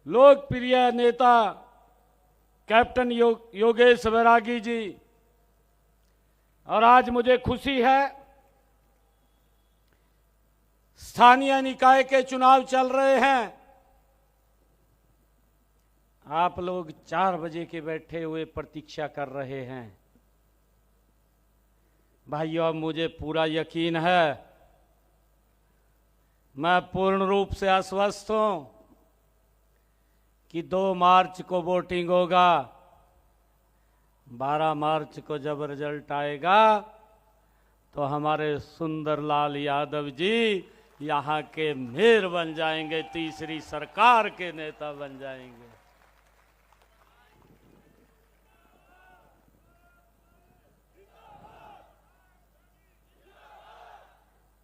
लोकप्रिय नेता कैप्टन योगेश बैरागी जी, और आज मुझे खुशी है, स्थानीय निकाय के चुनाव चल रहे हैं। आप लोग 4 बजे के बैठे हुए प्रतीक्षा कर रहे हैं। भाइयों, अब मुझे पूरा यकीन है, मैं पूर्ण रूप से आश्वस्त हूं कि 2 मार्च को वोटिंग होगा। 12 मार्च को जब रिजल्ट आएगा तो हमारे सुंदरलाल यादव जी यहाँ के मेयर बन जाएंगे, तीसरी सरकार के नेता बन जाएंगे।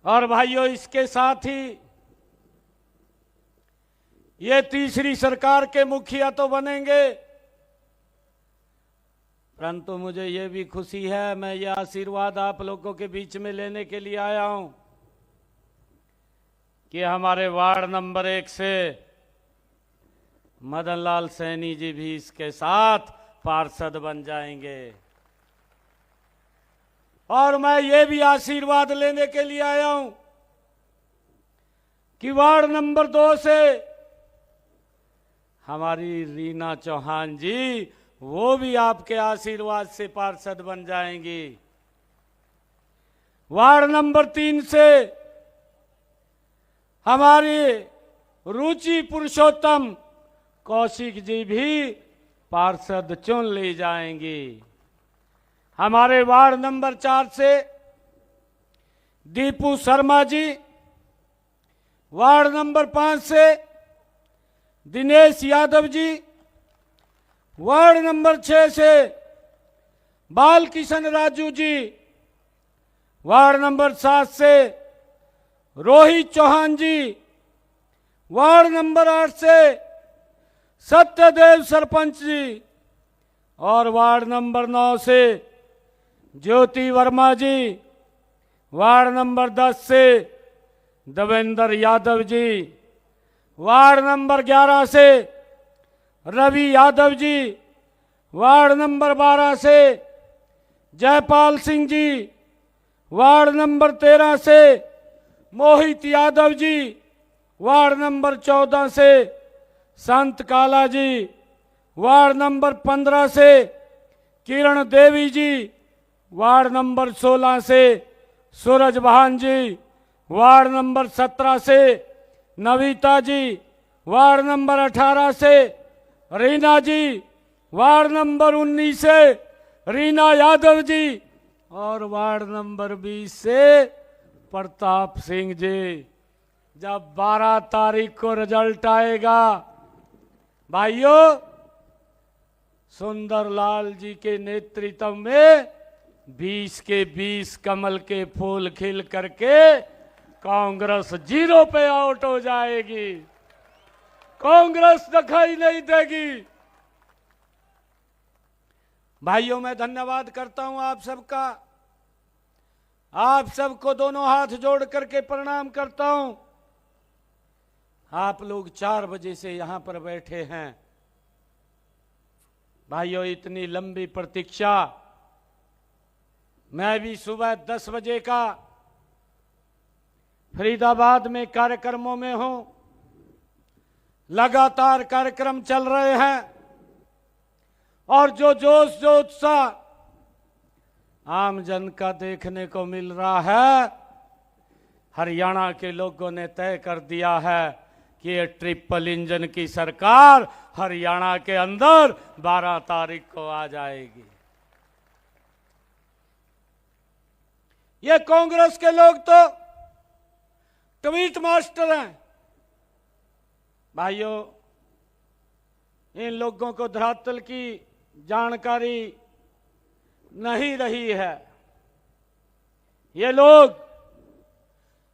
और भाइयों, इसके साथ ही ये तीसरी सरकार के मुखिया तो बनेंगे, परंतु मुझे ये भी खुशी है, मैं ये आशीर्वाद आप लोगों के बीच में लेने के लिए आया हूं कि हमारे वार्ड नंबर 1 से मदन लाल सैनी जी भी इसके साथ पार्षद बन जाएंगे। और मैं ये भी आशीर्वाद लेने के लिए आया हूं कि वार्ड नंबर 2 से हमारी रीना चौहान जी, वो भी आपके आशीर्वाद से पार्षद बन जाएंगी। वार्ड नंबर 3 से हमारी रुचि पुरुषोत्तम कौशिक जी भी पार्षद चुन ली जाएंगी। हमारे वार्ड नंबर 4 से दीपू शर्मा जी, वार्ड नंबर 5 से दिनेश यादव जी, वार्ड नंबर 6 से बालकिशन राजू जी, वार्ड नंबर 7 से रोहित चौहान जी, वार्ड नंबर 8 से सत्यदेव सरपंच जी, और वार्ड नंबर 9 से ज्योति वर्मा जी, वार्ड नंबर 10 से देवेंद्र यादव जी, वार्ड नंबर 11 से रवि यादव जी, वार्ड नंबर 12 से जयपाल सिंह जी, वार्ड नंबर 13 से मोहित यादव जी, वार्ड नंबर 14 से संत काला जी, वार्ड नंबर 15 से किरण देवी जी, वार्ड नंबर 16 से सूरज बहान जी, वार्ड नंबर 17 से नवीता जी, वार्ड नंबर 18 से रीना जी, वार्ड नंबर 19 से रीना यादव जी, और वार्ड नंबर 20 से प्रताप सिंह जी। जब 12 तारीख को रिजल्ट आएगा, भाइयों, सुंदरलाल जी के नेतृत्व में 20 के 20 कमल के फूल खिल करके कांग्रेस 0 पे आउट हो जाएगी। कांग्रेस दिखाई नहीं देगी। भाइयों, मैं धन्यवाद करता हूं आप सबका। आप सबको दोनों हाथ जोड़ करके प्रणाम करता हूं। आप लोग 4 बजे से यहां पर बैठे हैं। भाइयों, इतनी लंबी प्रतीक्षा, मैं भी सुबह 10 बजे का फरीदाबाद में कार्यक्रमों में हूं। लगातार कार्यक्रम चल रहे हैं और जो जोश जो उत्साह आम जन का देखने को मिल रहा है, हरियाणा के लोगों ने तय कर दिया है कि ये ट्रिपल इंजन की सरकार हरियाणा के अंदर 12 तारीख को आ जाएगी। ये कांग्रेस के लोग तो ट्वीट मास्टर हैं। भाइयों, इन लोगों को धरातल की जानकारी नहीं रही है। ये लोग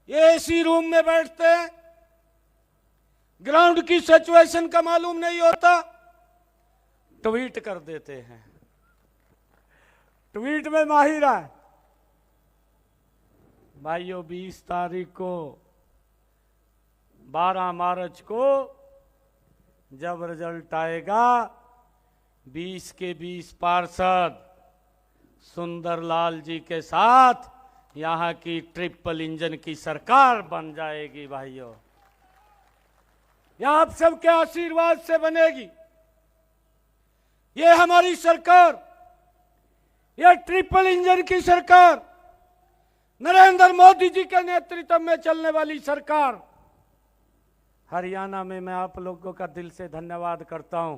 एसी रूम में बैठते हैं, ग्राउंड की सिचुएशन का मालूम नहीं होता, ट्वीट कर देते हैं। ट्वीट में माहिर है। भाइयों, 20 तारीख को 12 मार्च को जब रिजल्ट आएगा 20 के 20 पार्षद सुंदरलाल जी के साथ यहां की ट्रिपल इंजन की सरकार बन जाएगी भाइयों। यह आप सबके आशीर्वाद से बनेगी। ये हमारी सरकार, यह ट्रिपल इंजन की सरकार, नरेंद्र मोदी जी के नेतृत्व में चलने वाली सरकार। हरियाणा में मैं आप लोगों का दिल से धन्यवाद करता हूं,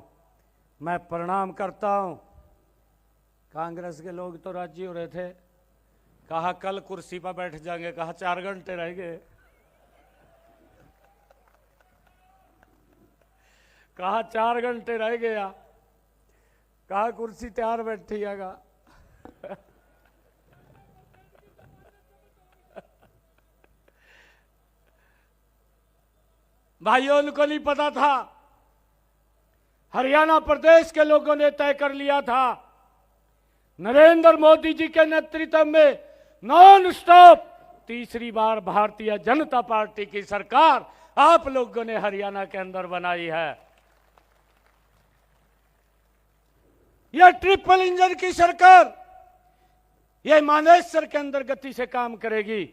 मैं प्रणाम करता हूं। कांग्रेस के लोग तो राजी हो रहे थे, कहा कल कुर्सी पर बैठ जाएंगे, कहा 4 घंटे रह गए, कहा 4 घंटे रह गया, कहा कुर्सी तैयार बैठिएगा। भाइयों, उनको नहीं पता था, हरियाणा प्रदेश के लोगों ने तय कर लिया था, नरेंद्र मोदी जी के नेतृत्व में नॉन स्टॉप तीसरी बार भारतीय जनता पार्टी की सरकार आप लोगों ने हरियाणा के अंदर बनाई है। यह ट्रिपल इंजन की सरकार यह मानेसर के अंदर गति से काम करेगी।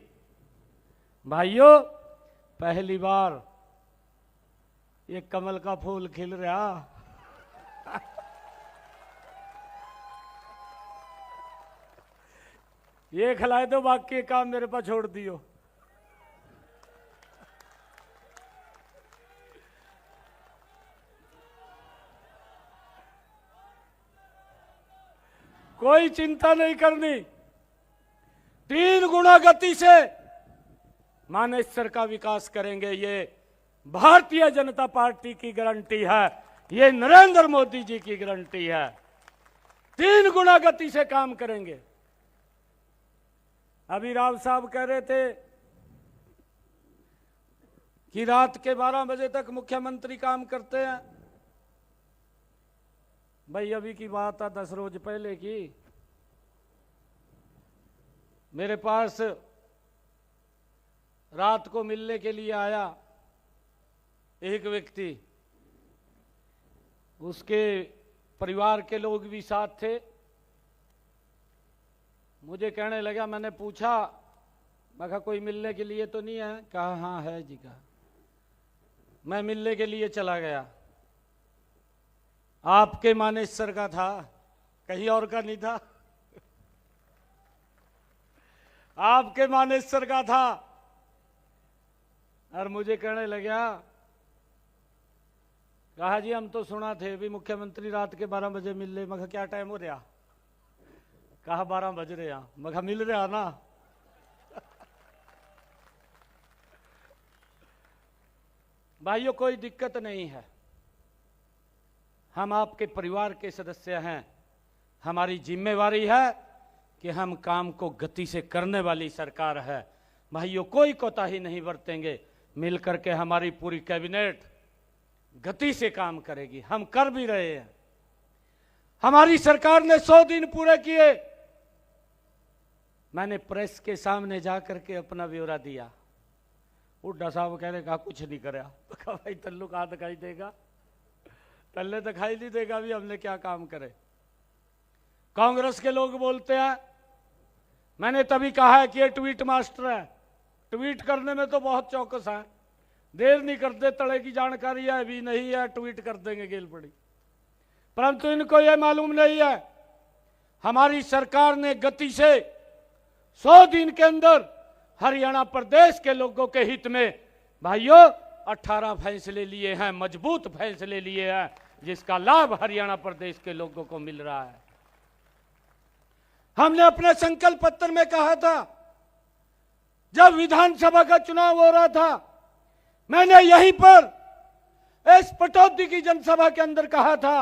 भाइयों, पहली बार ये कमल का फूल खिल रहा, ये खिलाए दो, बाकी काम मेरे पास छोड़ दियो। कोई चिंता नहीं करनी, 3 गुना गति से मानेसर का विकास करेंगे। ये भारतीय जनता पार्टी की गारंटी है, ये नरेंद्र मोदी जी की गारंटी है। 3 गुना गति से काम करेंगे। अभी राव साहब कह रहे थे कि रात के 12 बजे तक मुख्यमंत्री काम करते हैं। भाई, अभी की बात है 10 रोज पहले की। मेरे पास रात को मिलने के लिए आया एक व्यक्ति, उसके परिवार के लोग भी साथ थे। मुझे कहने लगा, मैंने पूछा, मैं कहा कोई मिलने के लिए तो नहीं है? कहा हाँ है जी। कहा मैं मिलने के लिए चला गया, आपके मानेसर का था, कहीं और का नहीं था, आपके मानेसर का था। और मुझे कहने लगा, कहा जी हम तो सुना थे भी मुख्यमंत्री रात के 12 बजे मिल ले। मैं कहा क्या टाइम हो रहा? कहा 12 बज रहे हैं। मैं कहा मिल रहा ना। भाइयों, कोई दिक्कत नहीं है, हम आपके परिवार के सदस्य हैं। हमारी जिम्मेवारी है कि हम काम को गति से करने वाली सरकार है। भाइयों, कोई कोताही नहीं बरतेंगे, मिलकर के हमारी पूरी कैबिनेट गति से काम करेगी। हम कर भी रहे हैं। हमारी सरकार ने 100 दिन पूरे किए। मैंने प्रेस के सामने जाकर के अपना ब्यौरा दिया। उड्डा साहब कह रहे कहा कुछ नहीं कराया। तो कहा भाई तल्लू कहाँ दिखाई देगा, तल्ले दिखाई नहीं देगा भी हमने क्या काम करे। कांग्रेस के लोग बोलते हैं, मैंने तभी कहा है कि ये ट्वीट मास्टर है, ट्वीट करने में तो बहुत चौकस है, देर नहीं करते, तड़े की जानकारी है भी नहीं है, ट्वीट कर देंगे गेल पड़ी। परंतु इनको यह मालूम नहीं है, हमारी सरकार ने गति से 100 दिन के अंदर हरियाणा प्रदेश के लोगों के हित में भाइयों 18 फैसले लिए हैं, मजबूत फैसले लिए हैं, जिसका लाभ हरियाणा प्रदेश के लोगों को मिल रहा है। हमने अपने संकल्प पत्र में कहा था, जब विधानसभा का चुनाव हो रहा था, मैंने यहीं पर इस पटौदी की जनसभा के अंदर कहा था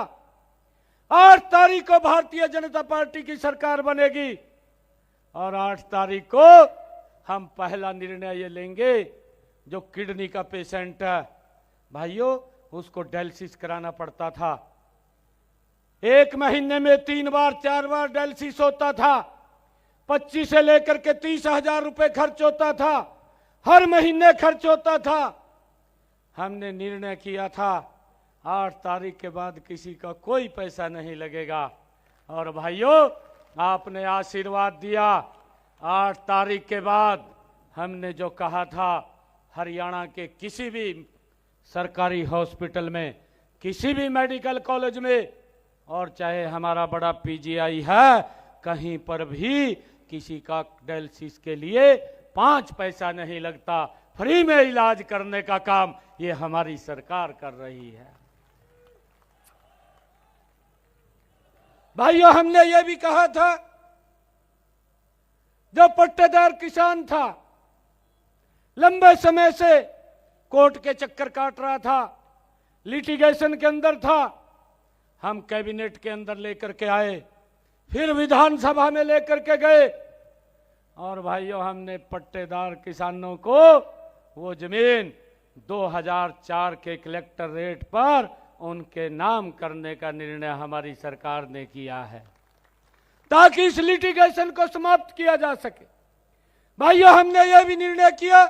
8 तारीख को भारतीय जनता पार्टी की सरकार बनेगी और 8 तारीख को हम पहला निर्णय ये लेंगे, जो किडनी का पेशेंट है भाइयों, उसको डायलिसिस कराना पड़ता था। 1 महीने में 3 बार 4 बार डायलिसिस होता था, 25 से लेकर के 30 हजार रुपए खर्च होता था, हर महीने खर्च होता था। हमने निर्णय किया था 8 तारीख के बाद किसी का कोई पैसा नहीं लगेगा। और भाइयों, आपने आशीर्वाद दिया। 8 तारीख के बाद हमने जो कहा था, हरियाणा के किसी भी सरकारी हॉस्पिटल में, किसी भी मेडिकल कॉलेज में, और चाहे हमारा बड़ा पीजीआई है, कहीं पर भी किसी का डायलिसिस के लिए 5 पैसा नहीं लगता। फ्री में इलाज करने का काम ये हमारी सरकार कर रही है। भाइयों, हमने ये भी कहा था, जो पट्टेदार किसान था, लंबे समय से कोर्ट के चक्कर काट रहा था, लिटिगेशन के अंदर था, हम कैबिनेट के अंदर लेकर के आए, फिर विधानसभा में लेकर के गए, और भाइयों हमने पट्टेदार किसानों को वो जमीन 2004 के कलेक्टर रेट पर उनके नाम करने का निर्णय हमारी सरकार ने किया है, ताकि इस लिटिगेशन को समाप्त किया जा सके। भाइयों, हमने यह भी निर्णय किया,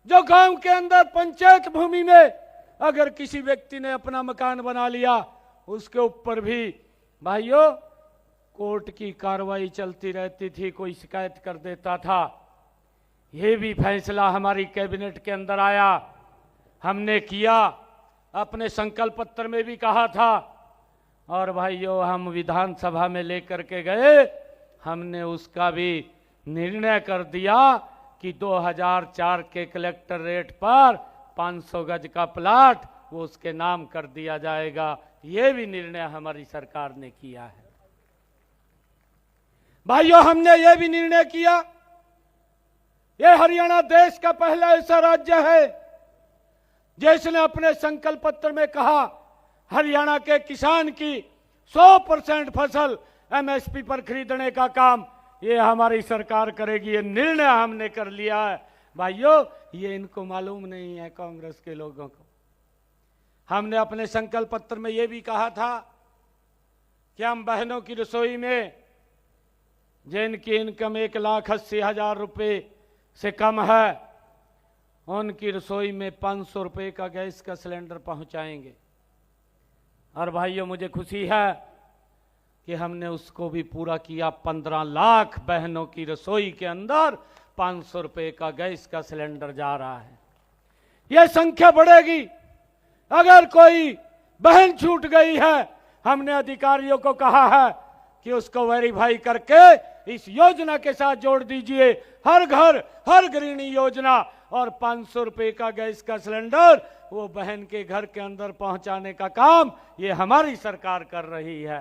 जो गांव के अंदर पंचायत भूमि में अगर किसी व्यक्ति ने अपना मकान बना लिया, उसके ऊपर भी भाइयों कोर्ट की कार्रवाई चलती रहती थी, कोई शिकायत कर देता था। ये भी फैसला हमारी कैबिनेट के अंदर आया, हमने किया, अपने संकल्प पत्र में भी कहा था, और भाइयों हम विधानसभा में लेकर के गए, हमने उसका भी निर्णय कर दिया कि 2004 के कलेक्टर रेट पर 500 गज का प्लाट वो उसके नाम कर दिया जाएगा। ये भी निर्णय हमारी सरकार ने किया है। भाइयों, हमने ये भी निर्णय किया, ये हरियाणा देश का पहला ऐसा राज्य है जिसने अपने संकल्प पत्र में कहा, हरियाणा के किसान की 100% फसल एमएसपी पर खरीदने का काम ये हमारी सरकार करेगी। ये निर्णय हमने कर लिया है। भाइयों, ये इनको मालूम नहीं है, कांग्रेस के लोगों को। हमने अपने संकल्प पत्र में ये भी कहा था कि हम बहनों की रसोई में जिनकी इनकम 1,80,000 रुपये से कम है, उनकी रसोई में 500 रुपये का गैस का सिलेंडर पहुंचाएंगे। और भाइयों, मुझे खुशी है कि हमने उसको भी पूरा किया। 15 लाख बहनों की रसोई के अंदर 500 रुपये का गैस का सिलेंडर जा रहा है। यह संख्या बढ़ेगी। अगर कोई बहन छूट गई है, हमने अधिकारियों को कहा है कि उसको वेरीफाई करके इस योजना के साथ जोड़ दीजिए। हर घर हर गृहिणी योजना, और 500 रुपये का गैस का सिलेंडर वो बहन के घर के अंदर पहुंचाने का काम ये हमारी सरकार कर रही है।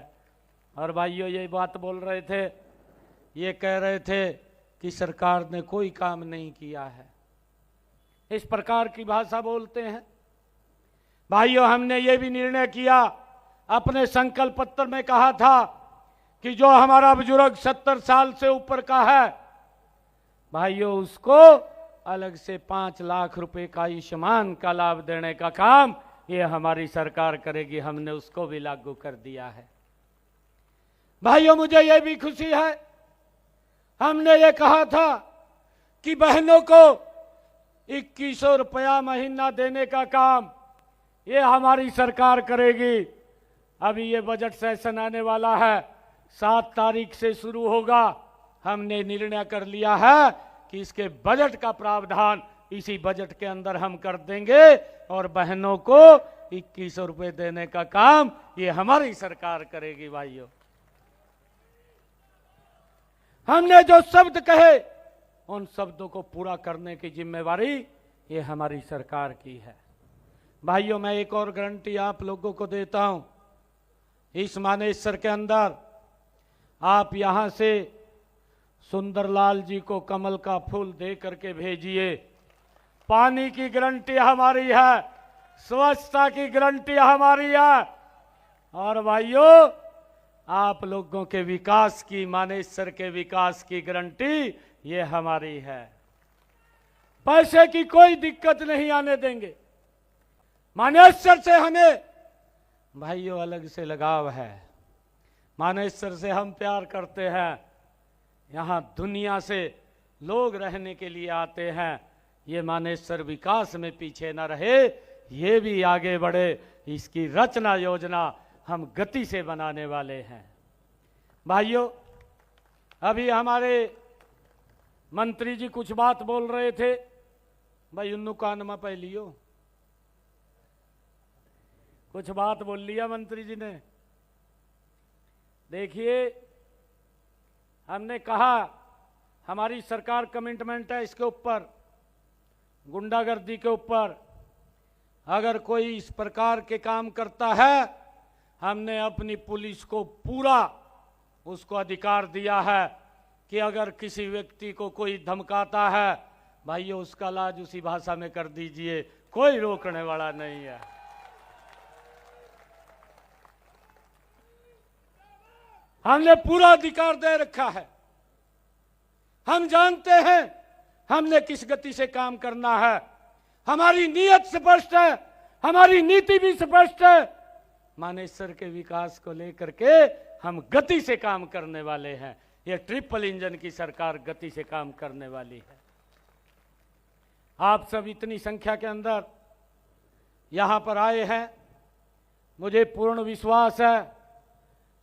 और भाइयों, ये बात बोल रहे थे, ये कह रहे थे कि सरकार ने कोई काम नहीं किया है, इस प्रकार की भाषा बोलते हैं। भाइयों, हमने ये भी निर्णय किया, अपने संकल्प पत्र में कहा था कि जो हमारा बुजुर्ग 70 साल से ऊपर का है, भाइयों उसको अलग से 5 लाख रुपए का आयुष्मान का लाभ देने का काम ये हमारी सरकार करेगी। हमने उसको भी लागू कर दिया है। भाइयों, मुझे ये भी खुशी है, हमने ये कहा था कि बहनों को 2100 रुपया महीना देने का काम ये हमारी सरकार करेगी। अभी ये बजट सेशन आने वाला है, 7 तारीख से शुरू होगा। हमने निर्णय कर लिया है कि इसके बजट का प्रावधान इसी बजट के अंदर हम कर देंगे, और बहनों को 2100 रुपये देने का काम ये हमारी सरकार करेगी। भाइयों, हमने जो शब्द कहे उन शब्दों को पूरा करने की जिम्मेवारी ये हमारी सरकार की है। भाइयों, मैं एक और गारंटी आप लोगों को देता हूं, इस मानेसर के अंदर आप यहां से सुंदरलाल जी को कमल का फूल दे करके भेजिए। पानी की गारंटी हमारी है, स्वच्छता की गारंटी हमारी है, और भाइयों आप लोगों के विकास की, मानेसर के विकास की गारंटी ये हमारी है। पैसे की कोई दिक्कत नहीं आने देंगे। मानेसर से हमें भाइयों अलग से लगाव है, मानेसर से हम प्यार करते हैं। यहाँ दुनिया से लोग रहने के लिए आते हैं, ये मानेसर विकास में पीछे न रहे, ये भी आगे बढ़े, इसकी रचना योजना हम गति से बनाने वाले हैं। भाइयों, अभी हमारे मंत्री जी कुछ बात बोल रहे थे, भाई उन्नु कान में पह लियो, कुछ बात बोल लिया मंत्री जी ने। देखिए, हमने कहा हमारी सरकार कमिटमेंट है इसके ऊपर, गुंडागर्दी के ऊपर। अगर कोई इस प्रकार के काम करता है, हमने अपनी पुलिस को पूरा उसको अधिकार दिया है कि अगर किसी व्यक्ति को कोई धमकाता है, भाइयों उसका इलाज उसी भाषा में कर दीजिए, कोई रोकने वाला नहीं है। हमने पूरा अधिकार दे रखा है। हम जानते हैं हमने किस गति से काम करना है। हमारी नीयत स्पष्ट है, हमारी नीति भी स्पष्ट है। मानेसर के विकास को लेकर के हम गति से काम करने वाले हैं। ये ट्रिपल इंजन की सरकार गति से काम करने वाली है। आप सब इतनी संख्या के अंदर यहां पर आए हैं, मुझे पूर्ण विश्वास है,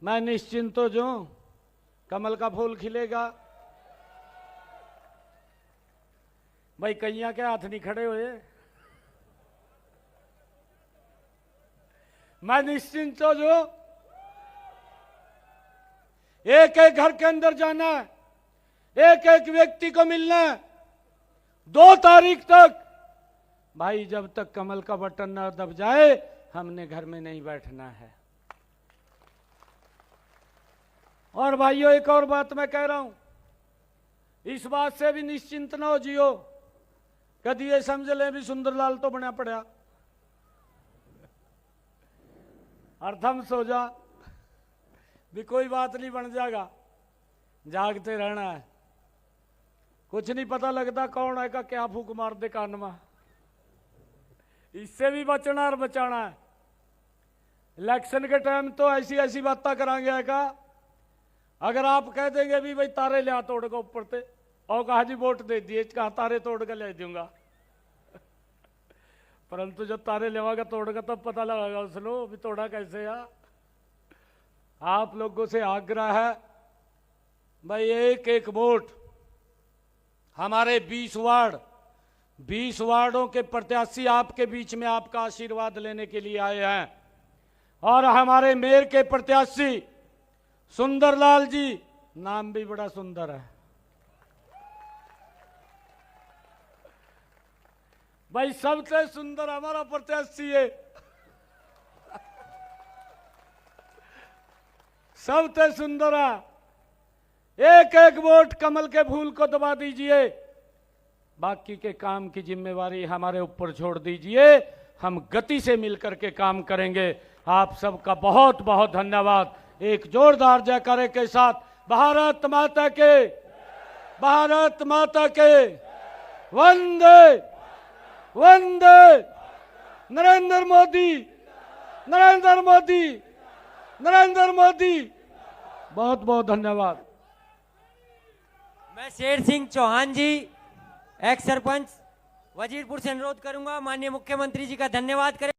मैं निश्चिंत हो जाऊं, कमल का फूल खिलेगा। भाई कईया के हाथ नहीं खड़े हुए, मैं निश्चिंत हो जो। एक एक घर के अंदर जाना है, एक एक व्यक्ति को मिलना है 2 तारीख तक। भाई जब तक कमल का बटन न दब जाए, हमने घर में नहीं बैठना है। और भाइयों, एक और बात मैं कह रहा हूं, इस बात से भी निश्चिंत ना हो जियो, कभी ये समझ ले भी सुंदरलाल तो बना पड़ा, अर्थम सो जा भी कोई बात नहीं, बन जाएगा। जागते रहना है, कुछ नहीं पता लगता कौन है का क्या फूक मार दे कान में। इससे भी बचना और बचाना है। इलेक्शन के टाइम तो ऐसी ऐसी बातें कराएंगे का, अगर आप कह देंगे भी भाई तारे ले तोड़ के ऊपर से, और कहा जी वोट दे दिए, कहा तारे तोड़ के ले दूंगा। परंतु जब तारे लेवागा तोड़ का तब पता लगाएगा उसको भी तोड़ा कैसे है। आप लोगों से आग्रह है भाई, एक एक वोट हमारे 20 वार्डों के प्रत्याशी आपके बीच में आपका आशीर्वाद लेने के लिए आए हैं। और हमारे मेयर के प्रत्याशी सुंदरलाल जी, नाम भी बड़ा सुंदर है भाई, सबसे सुंदर हमारा प्रत्याशी है, सबसे सुंदर है। एक एक वोट कमल के फूल को दबा दीजिए, बाकी के काम की जिम्मेवारी हमारे ऊपर छोड़ दीजिए, हम गति से मिलकर के काम करेंगे। आप सबका बहुत बहुत धन्यवाद। एक जोरदार जयकारे के साथ भारत माता के, भारत माता के, वंदे वंदे, नरेंद्र मोदी, नरेंद्र मोदी, नरेंद्र मोदी। बहुत बहुत धन्यवाद। मैं शेर सिंह चौहान जी, एक्स सरपंच वजीरपुर से अनुरोध करूंगा, माननीय मुख्यमंत्री जी का धन्यवाद करें।